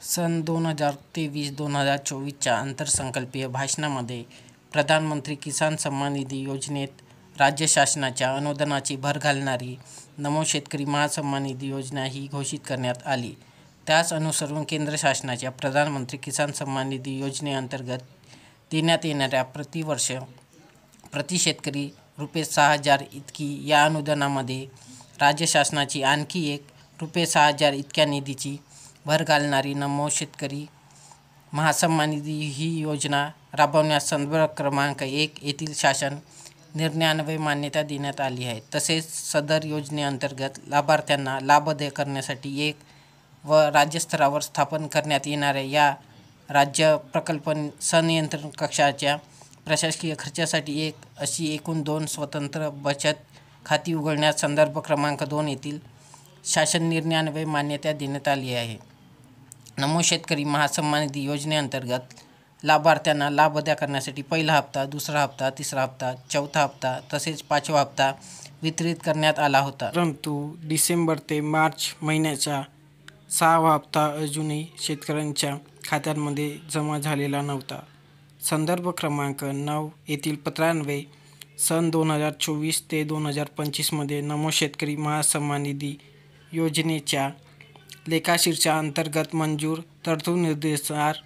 सन 2023-2024च्या अर्थसंकल्पीय भाषणामध्ये प्रधानमंत्री किसान सन्मान निधी योजनेत राज्य शासनाच्या अनुदानाची भर घालणारी नमो शेतकरी महासन्मान निधी योजना ही घोषित करण्यात आली. त्यास अनुसरून केंद्र शासनाच्या प्रधानमंत्री किसान सन्मान निधी योजनेअंतर्गत देण्यात येणाऱ्या प्रतिवर्ष प्रति शेतकरी ₹6,000 इतकी या अनुदानामध्ये राज्य शासनाची आणखी एक ₹6,000 इतक्या निधीची भर घालणारी नमो शेतकरी महासन्मान निधी ही योजना राबवण्यास संदर्भ क्रमांक 1 येथील शासन निर्णयान्वये मान्यता देण्यात आली आहे. तसेच सदर योजनेअंतर्गत लाभार्थ्यांना लाभोदय करण्यासाठी एक व राज्यस्तरावर स्थापन करण्यात येणाऱ्या या राज्य प्रकल्प संनियंत्रण कक्षाच्या प्रशासकीय खर्चासाठी एक अशी एकूण 2 स्वतंत्र बचत खाती उघडण्यास संदर्भ क्रमांक 2 येथील शासन निर्णयान्वये मान्यता देण्यात आली आहे. नमो शेतकरी महासन्मान निधी योजनेअंतर्गत लाभार्थ्यांना लाभोदय करण्यासाठी पहिला हप्ता, दुसरा हप्ता, तिसरा हप्ता, चौथा हप्ता तसेच 5वा हप्ता वितरित करण्यात आला होता. परंतु डिसेंबर ते मार्च महिन्याचा 6वा हप्ता अजूनही शेतकऱ्यांच्या खात्यांमध्ये जमा झालेला नव्हता. संदर्भ क्रमांक 9 येथील पत्रान्वये सन 2024 ते 2025मध्ये नमो शेतकरी महासन्मान निधी योजनेच्या लेखाशीर्षा अंतर्गत मंजूर तरतुदीनुसार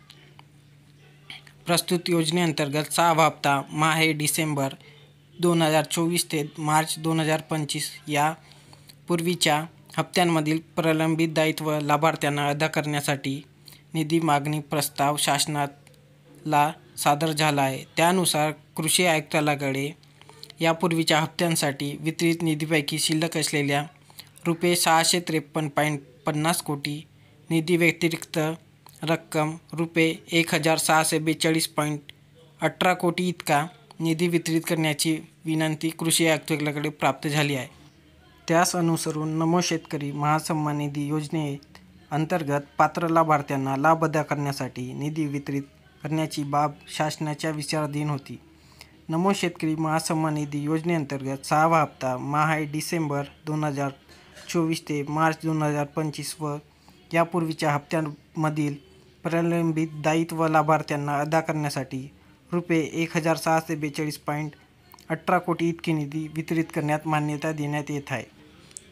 प्रस्तुत योजनेअंतर्गत 6वा हप्ता माहे डिसेंबर 2024 ते मार्च 2025 या पूर्वीच्या हप्त्यांमधील प्रलंबित दायित्व लाभार्थ्यांना अदा करण्यासाठी निधी मागणी प्रस्ताव शासनाला सादर झाला आहे. त्यानुसार कृषी आयुक्तालयाकडे यापूर्वीच्या हप्त्यांसाठी वितरित निधीपैकी शिल्लक असलेल्या ₹653.50 कोटी निधी व्यतिरिक्त रक्कम ₹1,642.18 कोटी इतका निधी वितरित करण्याची विनंती कृषी आयुक्तालयाकडे प्राप्त झाली आहे. त्यास अनुसरून नमो शेतकरी महासन्मान निधी योजनेत अंतर्गत पात्र लाभार्थ्यांना लाभ अदा करण्यासाठी निधी वितरित करण्याची बाब शासनाच्या विचाराधीन होती. नमो शेतकरी महासन्मान निधी योजनेअंतर्गत 6वा हप्ता माहे डिसेंबर 2024 ते मार्च 2025 व यापूर्वीच्या हप्त्यांमधील प्रलंबित दायित्व लाभार्थ्यांना अदा करण्यासाठी ₹1,642.18 कोटी इतकी निधी वितरित करण्यास मान्यता देण्यात येत आहे.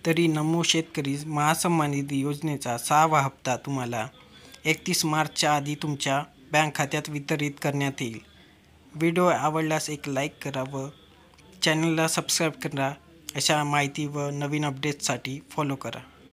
तरी नमो शेतकरी महासन्मान निधी योजनेचा 6वा हप्ता तुम्हाला 31 मार्चच्या आधी तुमच्या बँक खात्यात वितरित करण्यात येईल. व्हिडिओ आवडल्यास एक लाईक करा व चॅनलला सबस्क्राईब करा. अशा माहिती व नवीन अपडेट्ससाठी फॉलो करा.